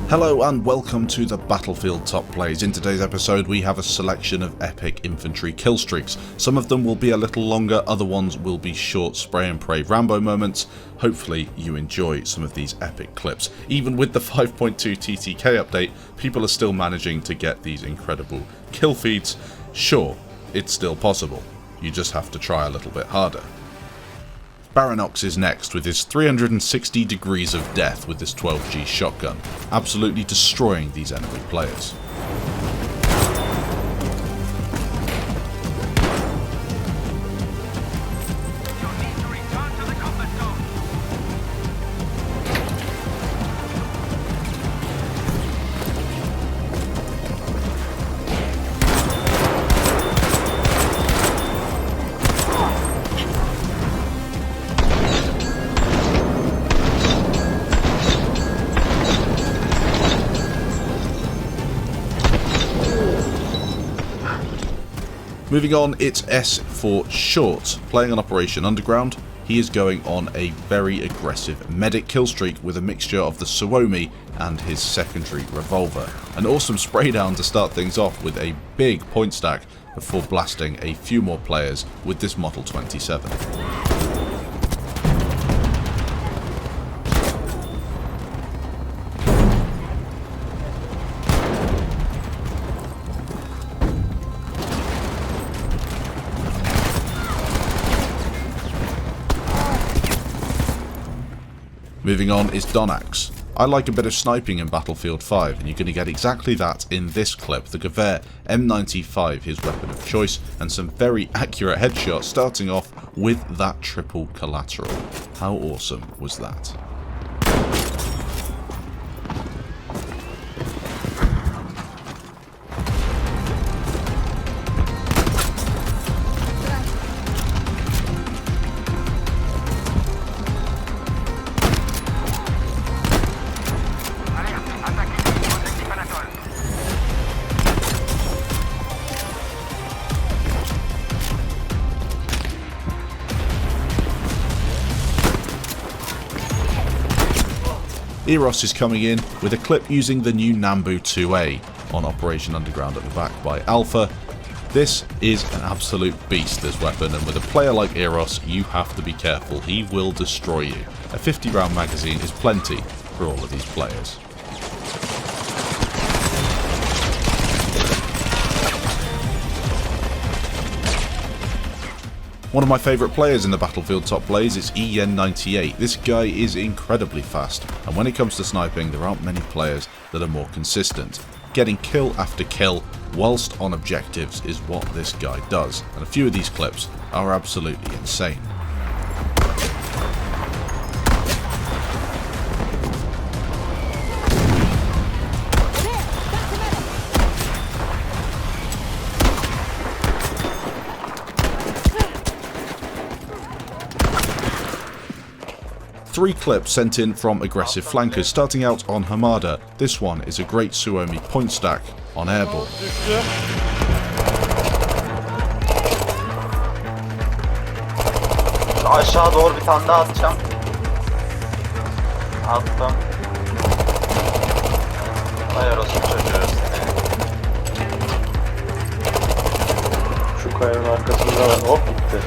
Hello and welcome to the Battlefield Top Plays. In today's episode we have a selection of epic infantry kill streaks. Some of them will be a little longer, other ones will be short spray and pray Rambo moments. Hopefully you enjoy some of these epic clips. Even with the 5.2 TTK update, people are still managing to get these incredible kill feeds. Sure, it's still possible, you just have to try a little bit harder. BARANOX is next with his 360 degrees of death with this 12G shotgun, absolutely destroying these enemy players. Moving on, it's S for short. Playing on Operation Underground, he is going on a very aggressive medic killstreak with a mixture of the Suomi and his secondary revolver. An awesome spray down to start things off with a big point stack before blasting a few more players with this Model 27. Moving on is Donaax. I like a bit of sniping in Battlefield 5 and you're going to get exactly that in this clip. The Gewehr M95, his weapon of choice, and some very accurate headshots starting off with that triple collateral. How awesome was that? Eros is coming in with a clip using the new Nambu 2A on Operation Underground at the back by Alpha. This is an absolute beast, this weapon, and with a player like Eros you have to be careful, he will destroy you. A 50 round magazine is plenty for all of these players. One of my favourite players in the Battlefield Top Plays is EN98. This guy is incredibly fast, and when it comes to sniping there aren't many players that are more consistent. Getting kill after kill whilst on objectives is what this guy does, and a few of these clips are absolutely insane. Three clips sent in from aggressive flankers, starting out on Hamada. This one is a great Suomi point stack on airball. Aşağı doğru bir tane daha atacağım. Attım. Hayır olsun çocuğu. Şu kayanın arkasında var. Hop gitti.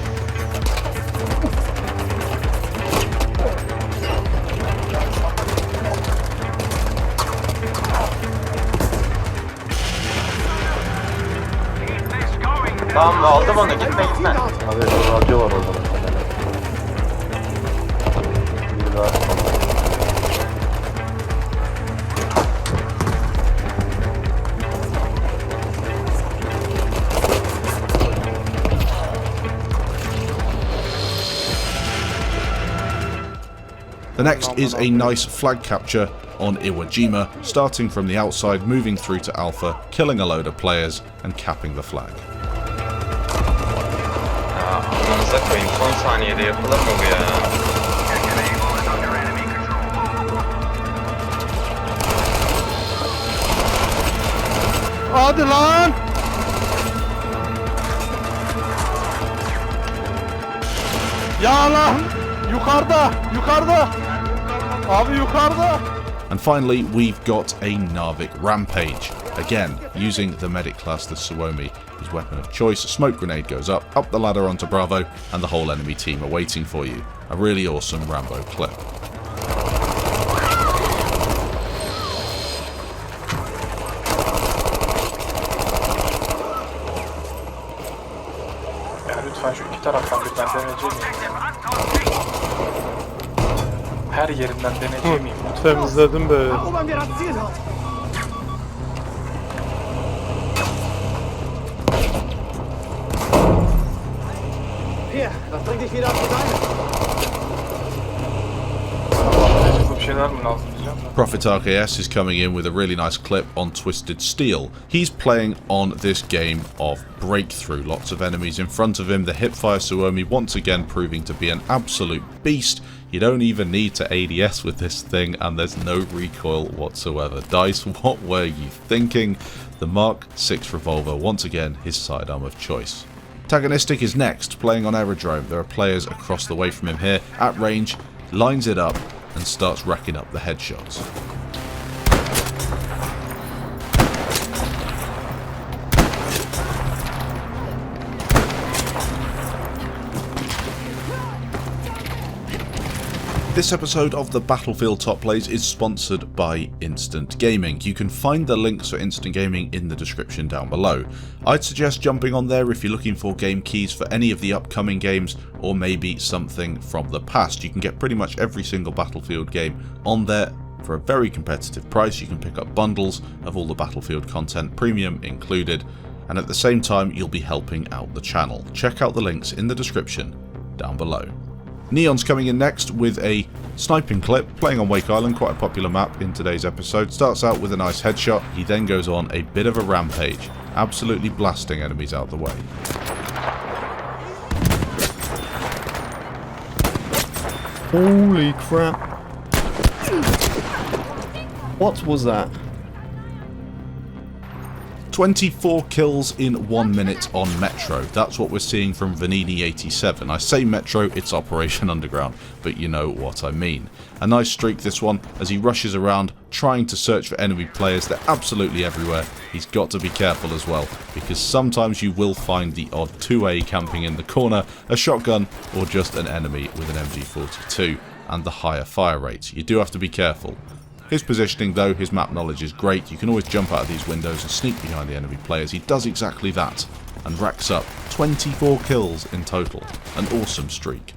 Tamam aldım onu, gitme. Abi radyo var orada. Bir daha. The next is a nice flag capture on Iwo Jima, starting from the outside, moving through to Alpha, killing a load of players and capping the flag. Amanıza koyayım, son saniyede yapılır mı bu ya? Hadi lan! Ya lan! Yukarıda! Yukarıda! Abi yukarıda! And finally, we've got a Narvik Rampage. Again, using the medic class, the Suomi, his weapon of choice. A smoke grenade goes up the ladder onto Bravo, and the whole enemy team are waiting for you. A really awesome Rambo clip. Ya lütfen şu iki taraftan birden deneyeceğim miyim? Her yerinden deneyeceğim miyim? Temizledim be. Bir şeyler mi lazım diyeceğim. Prophet RKS is coming in with a really nice clip on Twisted Steel. He's playing on this game of Breakthrough. Lots of enemies in front of him. The Hipfire Suomi once again proving to be an absolute beast. You don't even need to ADS with this thing, and there's no recoil whatsoever. Dice, what were you thinking? The Mark 6 revolver, once again his sidearm of choice. Antagonistic is next, playing on Aerodrome. There are players across the way from him here, at range, lines it up, and starts racking up the headshots. This episode of the Battlefield Top Plays is sponsored by Instant Gaming. You can find the links for Instant Gaming in the description down below. I'd suggest jumping on there if you're looking for game keys for any of the upcoming games, or maybe something from the past. You can get pretty much every single Battlefield game on there for a very competitive price. You can pick up bundles of all the Battlefield content, premium included, and at the same time you'll be helping out the channel. Check out the links in the description down below. Neon's coming in next with a sniping clip, playing on Wake Island, quite a popular map in today's episode. Starts out with a nice headshot, he then goes on a bit of a rampage, absolutely blasting enemies out the way. Holy crap. What was that? 24 kills in 1 minute on Metro. That's what we're seeing from Vanini87. I say Metro, it's Operation Underground, but you know what I mean. A nice streak this one, as he rushes around trying to search for enemy players. They're absolutely everywhere. He's got to be careful as well, because sometimes you will find the odd 2A camping in the corner, a shotgun, or just an enemy with an MG42, and the higher fire rates. You do have to be careful. His positioning though, his map knowledge is great. You can always jump out of these windows and sneak behind the enemy players. He does exactly that and racks up 24 kills in total. An awesome streak.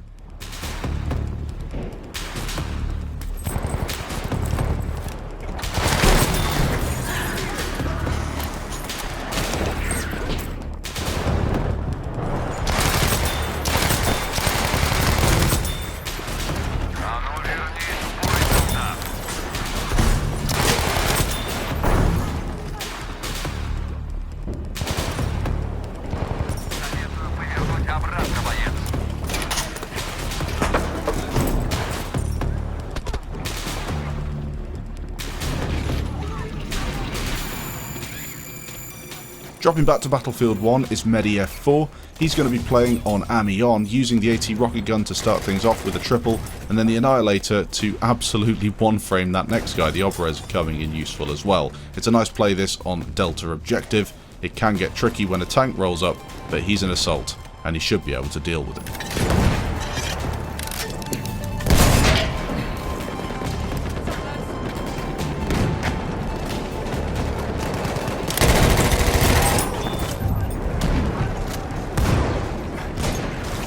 Dropping back to Battlefield 1 is Medif4. He's going to be playing on Amiens, using the AT rocket gun to start things off with a triple, and then the Annihilator to absolutely one-frame that next guy. The Obrez coming in useful as well. It's a nice play this on Delta Objective. It can get tricky when a tank rolls up, but he's an assault, and he should be able to deal with it.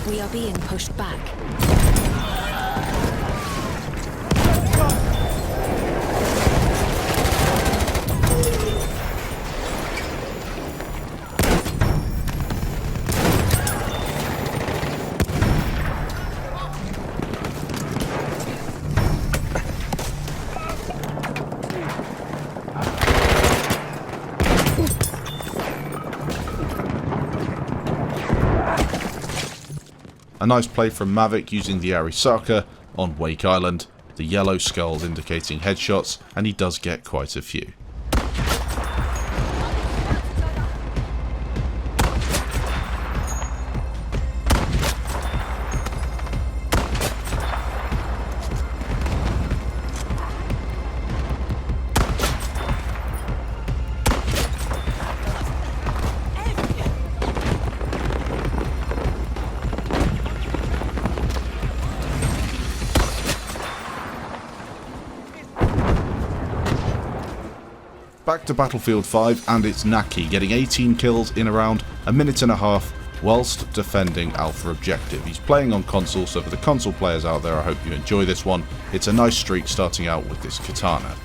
We are being pushed back. A nice play from Mavic using the Arisaka on Wake Island, the yellow skulls indicating headshots, and he does get quite a few. Back to Battlefield 5 and it's NAKKI getting 18 kills in around a minute and a half whilst defending Alpha Objective. He's playing on console, so for the console players out there, I hope you enjoy this one. It's a nice streak starting out with this katana.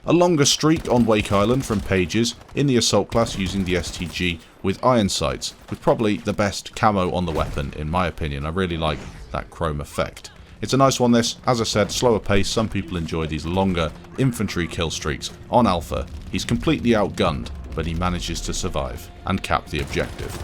A longer streak on Wake Island from Pages in the assault class using the STG with iron sights, with probably the best camo on the weapon in my opinion. I really like that chrome effect. It's a nice one this, as I said, slower pace. Some people enjoy these longer infantry kill streaks on Alpha. He's completely outgunned, but he manages to survive and cap the objective.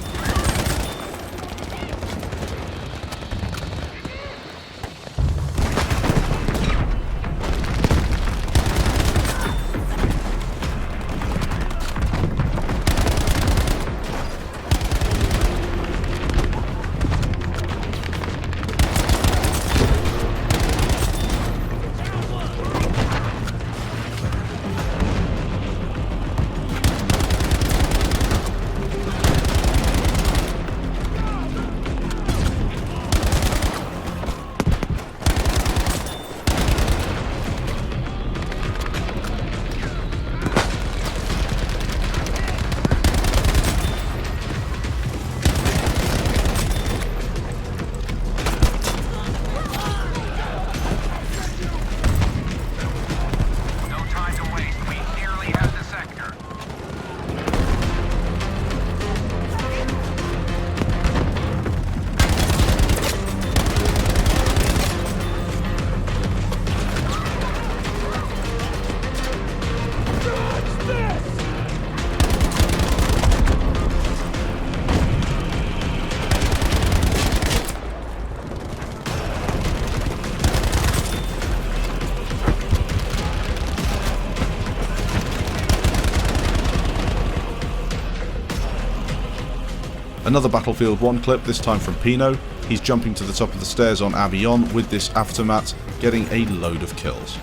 Another Battlefield 1 clip, this time from Pino. He's jumping to the top of the stairs on Avion with this aftermath, getting a load of kills.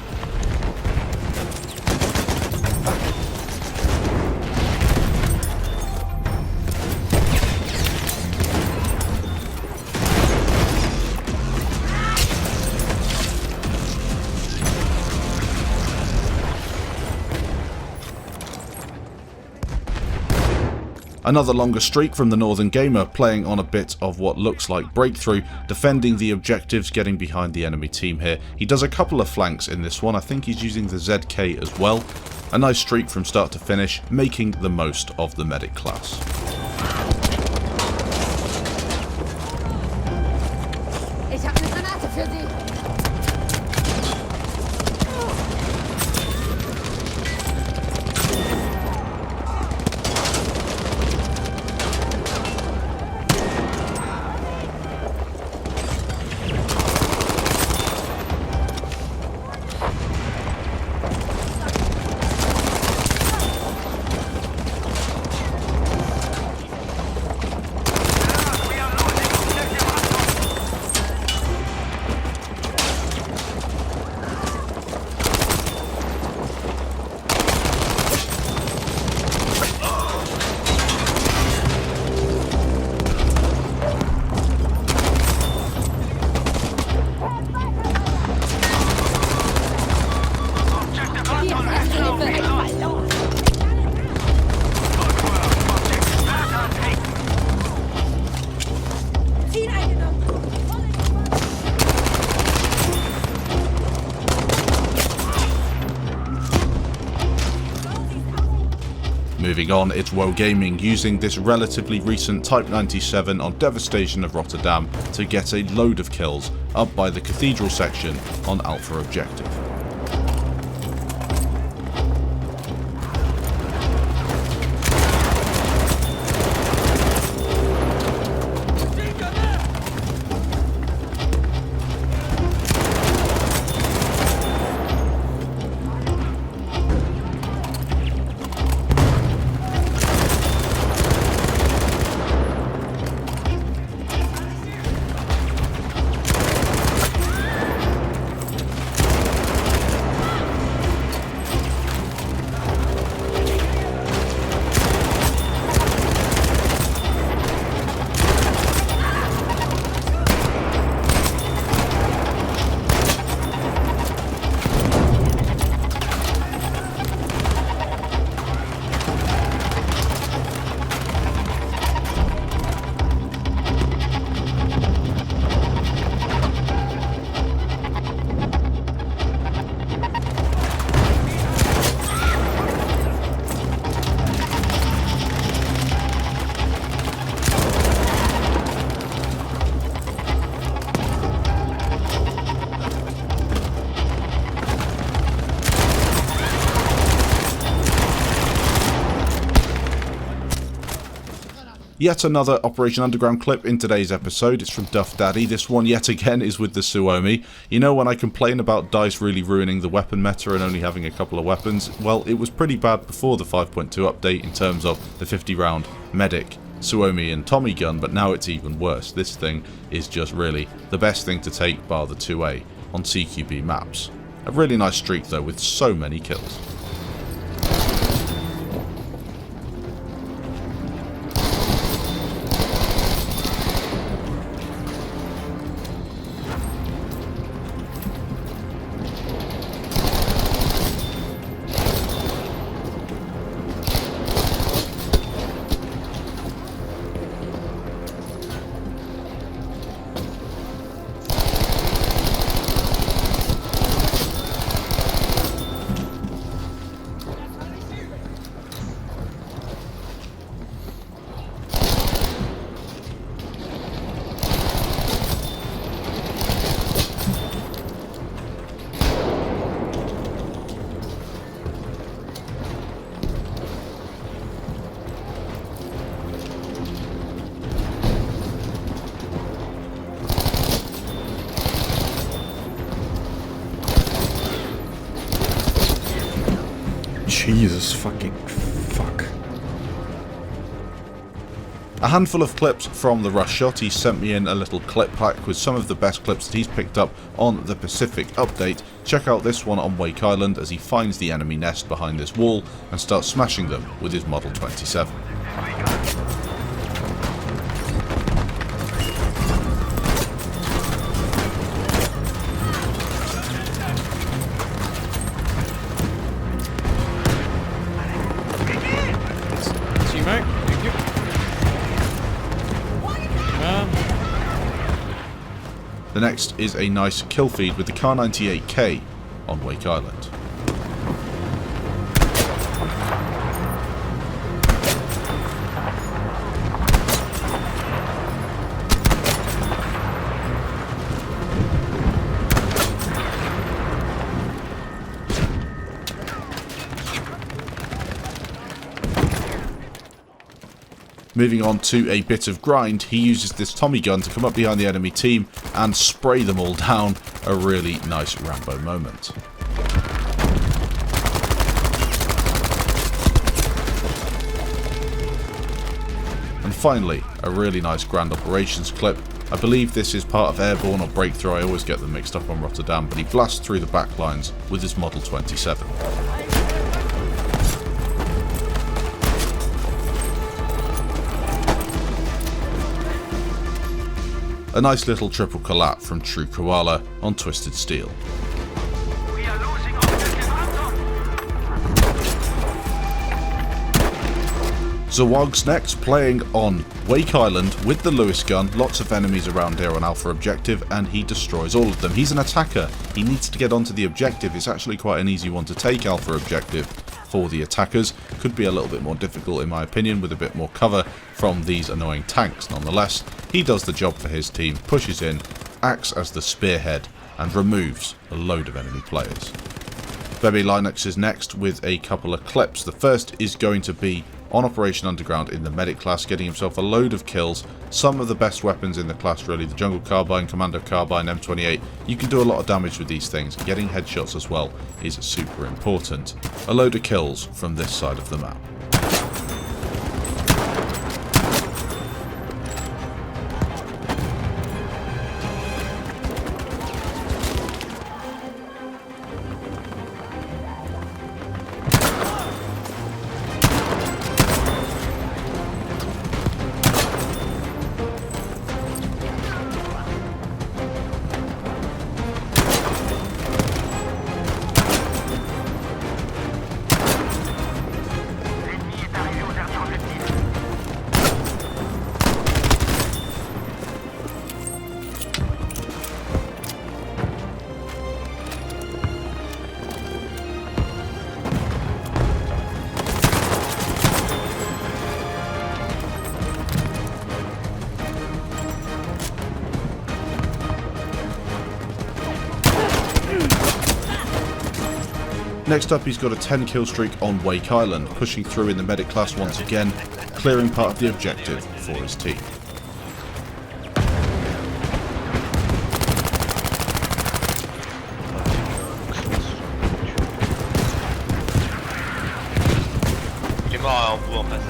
Another longer streak from TheNorthernGamer, playing on a bit of what looks like breakthrough, defending the objectives, getting behind the enemy team here. He does a couple of flanks in this one. I think he's using the ZK as well. A nice streak from start to finish, making the most of the medic class. Ich habe eine Granate für Sie. Moving on, it's WOAH Gaming using this relatively recent Type 97 on Devastation of Rotterdam to get a load of kills up by the Cathedral section on Alpha Objective. Yet another Operation Underground clip in today's episode. It's from Duff Daddy. This one yet again is with the Suomi. You know, when I complain about DICE really ruining the weapon meta and only having a couple of weapons, well, it was pretty bad before the 5.2 update in terms of the 50 round medic, Suomi and Tommy gun, but now it's even worse. This thing is just really the best thing to take bar the 2A on CQB maps. A really nice streak though, with so many kills. Jesus fucking fuck. A handful of clips from the rush shot. He sent me in a little clip pack with some of the best clips that he's picked up on the Pacific update. Check out this one on Wake Island as he finds the enemy nest behind this wall and starts smashing them with his Model 27. The next is a nice kill feed with the Kar98K on Wake Island. Moving on to a bit of grind, he uses this Tommy gun to come up behind the enemy team and spray them all down. A really nice Rambo moment. And finally, a really nice Grand Operations clip. I believe this is part of Airborne or Breakthrough, I always get them mixed up on Rotterdam, but he blasts through the back lines with his Model 27. A nice little triple collab from True Koala on Twisted Steel. zoqogh next, playing on Wake Island with the Lewis gun. Lots of enemies around here on Alpha Objective and he destroys all of them. He's an attacker. He needs to get onto the objective. It's actually quite an easy one to take, Alpha Objective. for the attackers. Could be a little bit more difficult in my opinion, with a bit more cover from these annoying tanks. Nonetheless, he does the job for his team, pushes in, acts as the spearhead, and removes a load of enemy players. BebeLinuxx is next with a couple of clips. The first is going to be on Operation Underground in the medic class, getting himself a load of kills. Some of the best weapons in the class really, the jungle carbine, commando carbine, M28. You can do a lot of damage with these things. Getting headshots as well is super important. A load of kills from this side of the map. Next up, he's got a 10 kill streak on Wake Island, pushing through in the medic class once again, clearing part of the objective for his team. Il est mort en bout en face.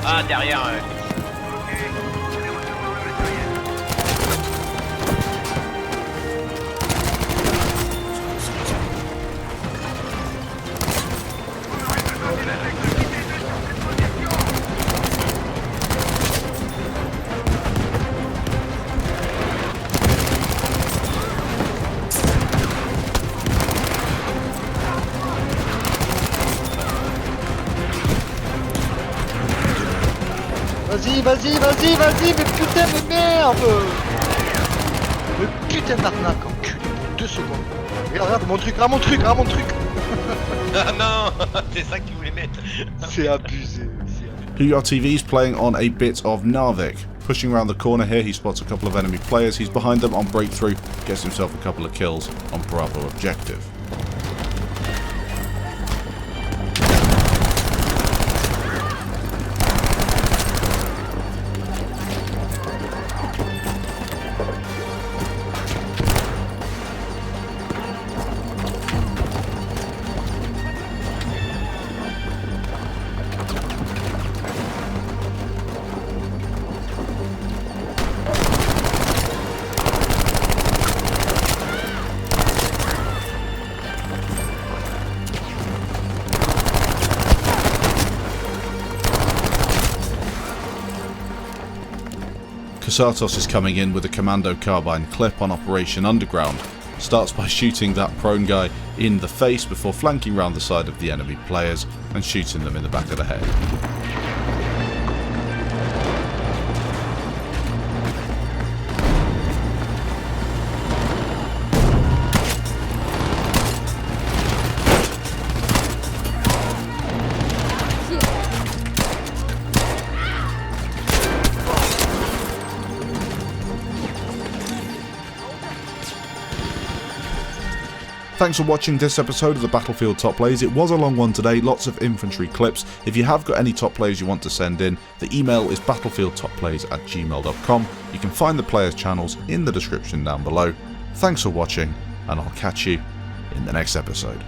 Ah, derrière. Vas-y, mais putain, mais merde! Mais putain d'arnaque, enculé, 2 secondes. Regarde, mon truc. Ah non, c'est ça que tu voulais mettre. C'est abusé. HuyaTV is playing on a bit of Narvik. Pushing around the corner here, he spots a couple of enemy players. He's behind them on breakthrough, gets himself a couple of kills on Bravo objective. KASATOS is coming in with a commando carbine clip on Operation Underground. Starts by shooting that prone guy in the face before flanking round the side of the enemy players and shooting them in the back of the head. Thanks for watching this episode of the Battlefield Top Plays. It was a long one today, lots of infantry clips. If you have got any top plays you want to send in, the email is battlefieldtopplays@gmail.com. You can find the players' channels in the description down below. Thanks for watching, and I'll catch you in the next episode.